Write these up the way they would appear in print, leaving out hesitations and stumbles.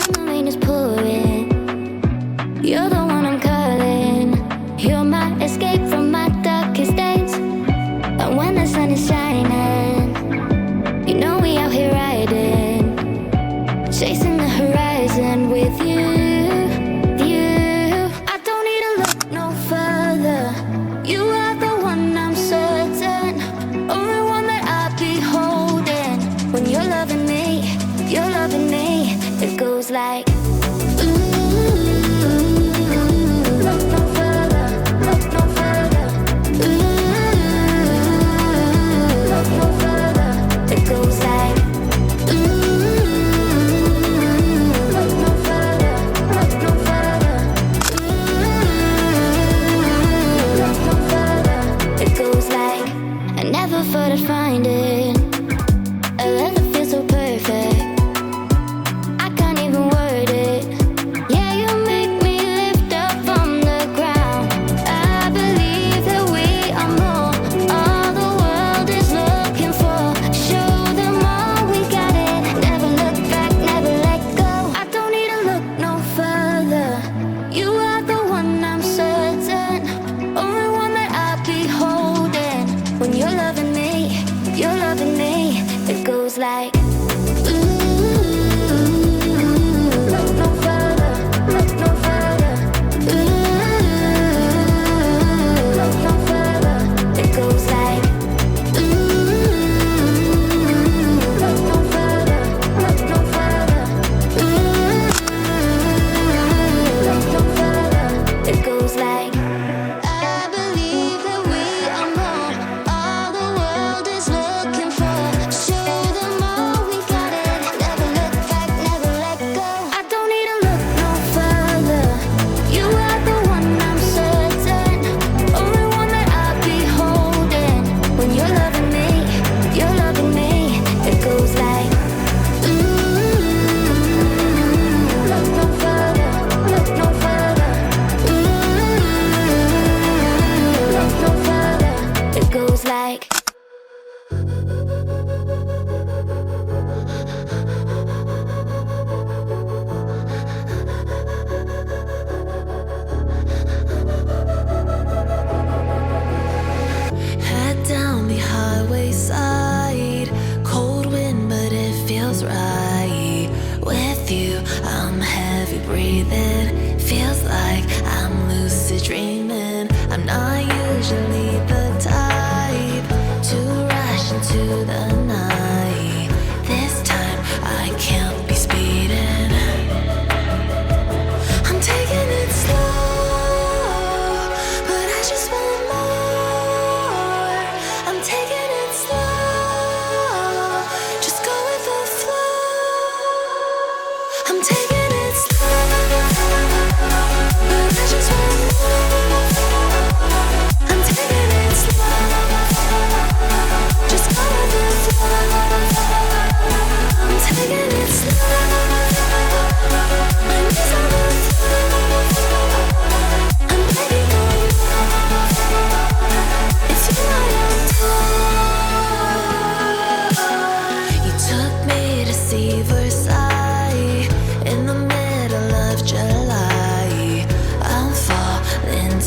the rain is pouring, you're the one I'm calling. You're my escape from my darkest days. And when the sun is shining, you know we out here riding, chasing the horizon with you. I don't need to look no further. You are the one I'm certain, only one that I'll be holding. When you're loving me, it goes like look no further, look no further. Look no further. It goes like look no further, look no further. Look no further. It goes like I never thought I'd find it, a love that feels so perfect. I can't even word it. Yeah, you make me lift up from the ground. I believe that we are more, all the world is looking for. Show them all we got it. Never look back, never let go. I don't need to look no further. You are the one I'm certain, only one that I'll be holding. When you're loving me, it goes like look no further, look no further. Look no further. It goes like look no further, look no further. Look no further. It goes like I believe that we are more, all the world is looking for. Show them all we got it. Never look back, never let go. I don't need to look no further. You are the one I'm certain, only one that I'll be holding. When you're loving me, it goes like look no further, look no further. Look no further. It goes like Head down the highway side, cold wind, but it feels right. With you, I'm heavy breathing. Feels like I'm lucid dreaming. I'm not usually the type to rush into the night. This time I can't be speeding. I'm taking it slow, but I just want more. I'm taking it slow, just go with the flow. I'm taking it slow, but I just want more. I'm taking it slow, just go with the flow. I'm taking it slow, my knees on the floor. I'm begging for more. It's you I adore. You took me to see Versailles in the middle of July. I'm falling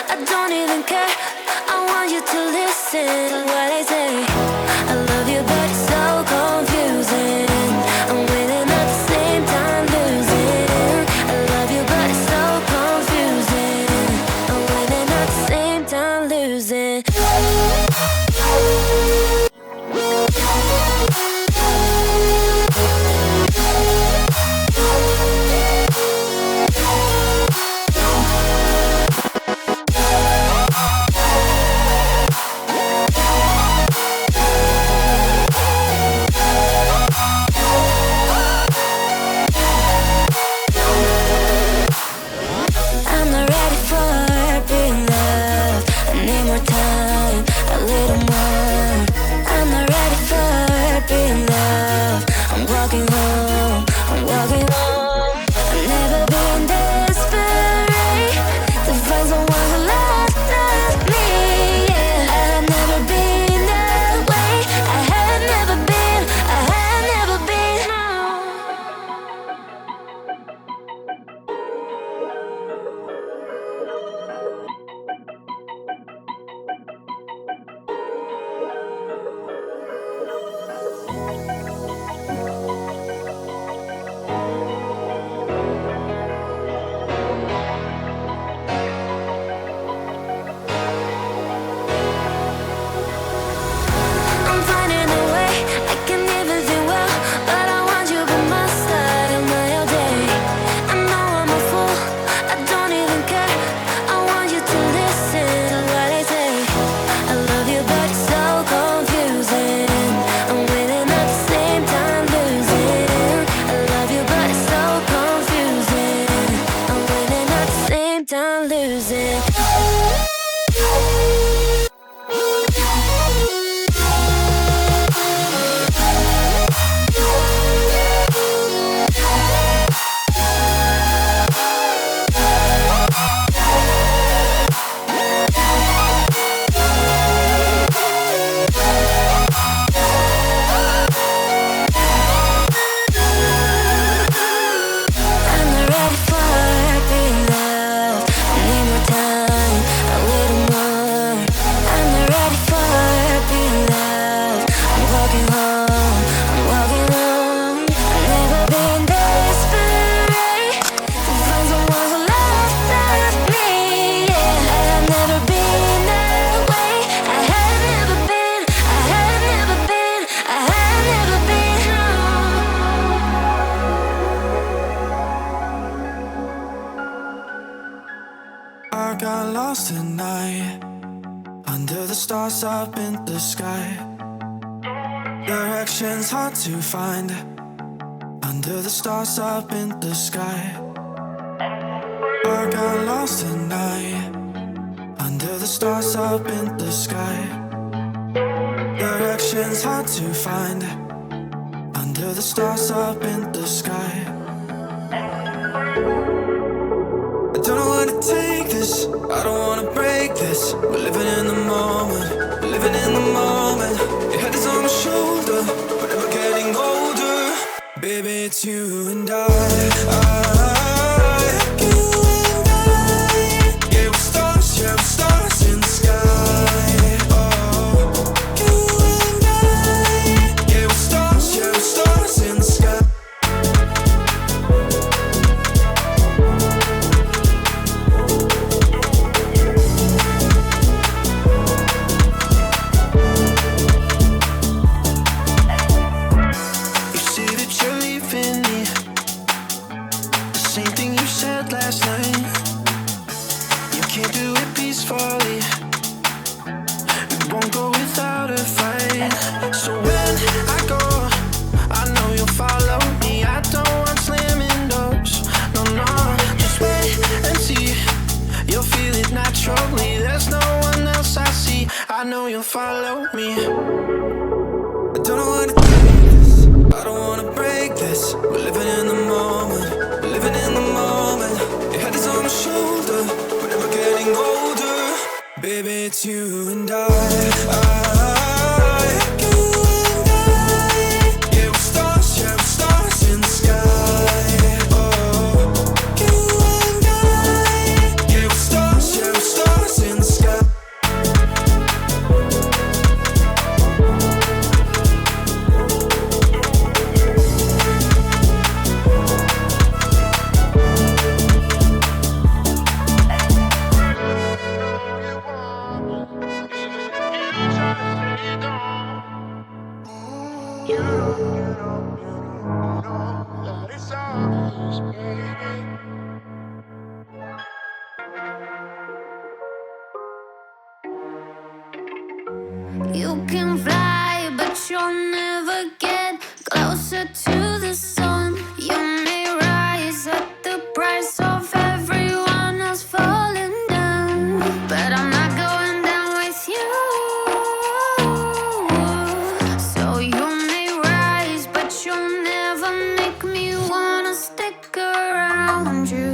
I don't even care. I want you to listen to what I say. I love you, but it's so confusing. I'm winning at the same time losing. I love you, but it's so confusing. I'm winning at the same time losing. I got lost tonight under the stars up in the sky. Directions hard to find under the stars up in the sky. I got lost tonight under the stars up in the sky. Directions hard to find under the stars up in the sky. I don't know where to take this, I don't wanna break this. We're living in the moment, we're living in the moment. Your head is on my shoulder, but never getting older. Baby, it's you and I. Yeah, we're stars in the sky. Oh, you and I. Yeah, we're stars in the sky. I know you'll follow me. I don't know what to take this, I don't wanna break this. We're living in the moment, we're living in the moment. Your head is on my shoulder, we're never getting older. Baby, it's you and I. Yeah, we're stars in the sky. Oh, you and I. Yeah, we're stars You can fly, but you'll never get closer to the sun. You may rise at the price of everyone else falling down, but I'm not going down with you. So you may rise, but you'll never make me wanna stick around you.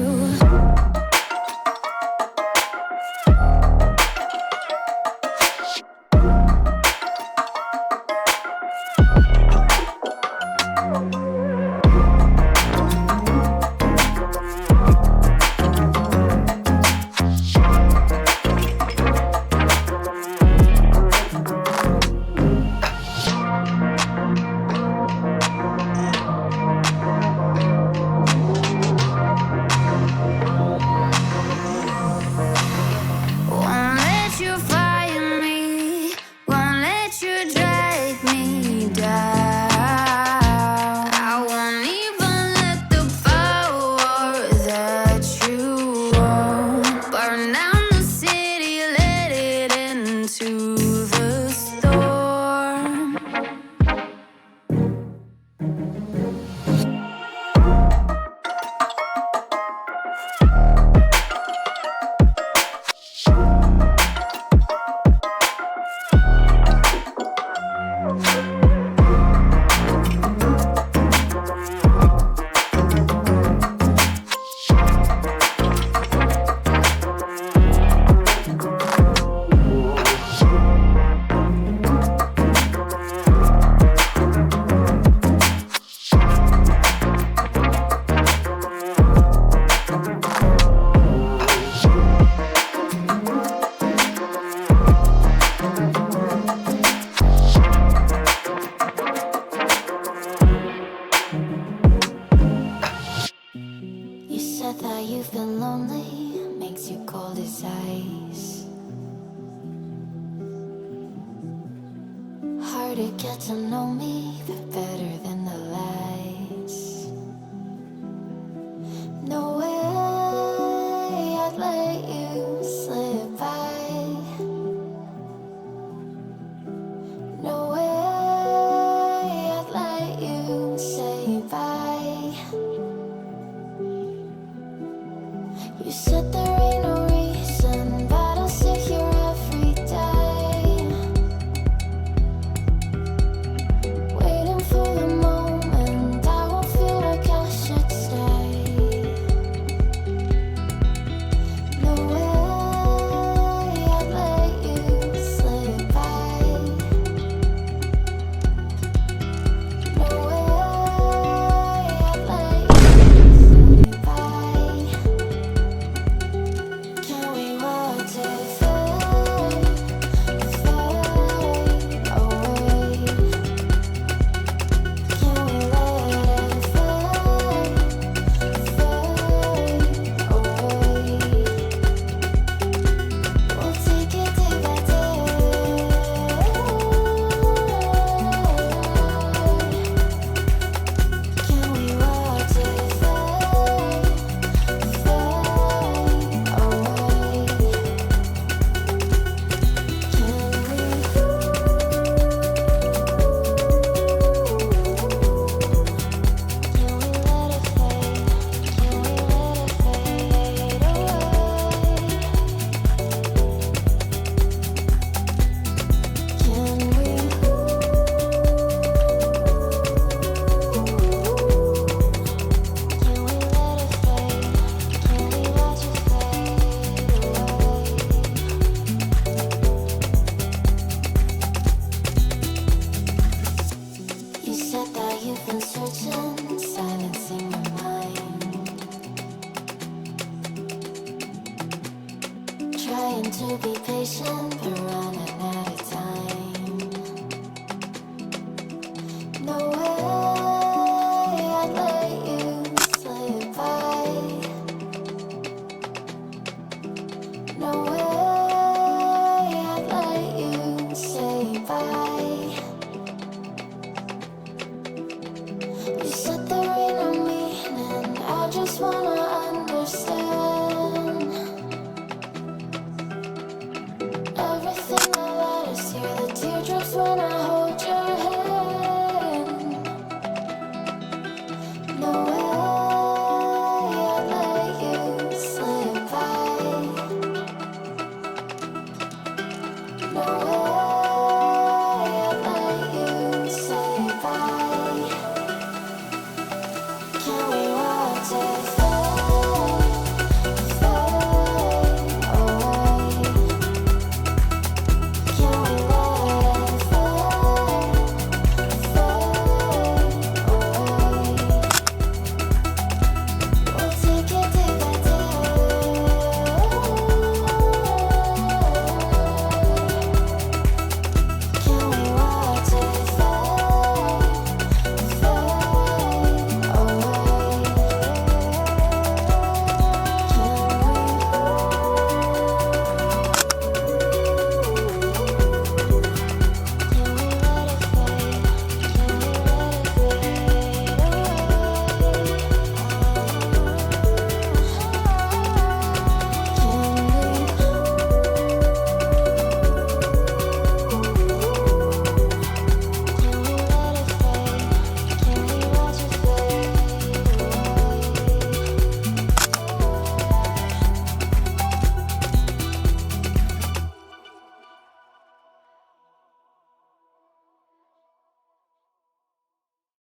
Won't let you fire me, won't let you drag me down. I won't even let the power that you own burn down the city, let it into the storm. You said that you've been lonely, makes you cold as ice. Hard to get to know me, but better than the lies. No way I'd let you slip by. No way I'd let you say bye. You said there ain't no reason, but I'll sit here every day, waiting for the moment I won't feel like I should stay. No way I'd let you slip by. No way I'd let you slip by. Can we watch it fade, fade away? Can we let it fade, fade away? We'll take it day by day. Can we watch it fade, fade away? You said that you've been searching, silencing your mind, trying to be patient, but running out of time. No way I'd let you slip by. No way I'd let you say bye. You said there ain't no meaning. know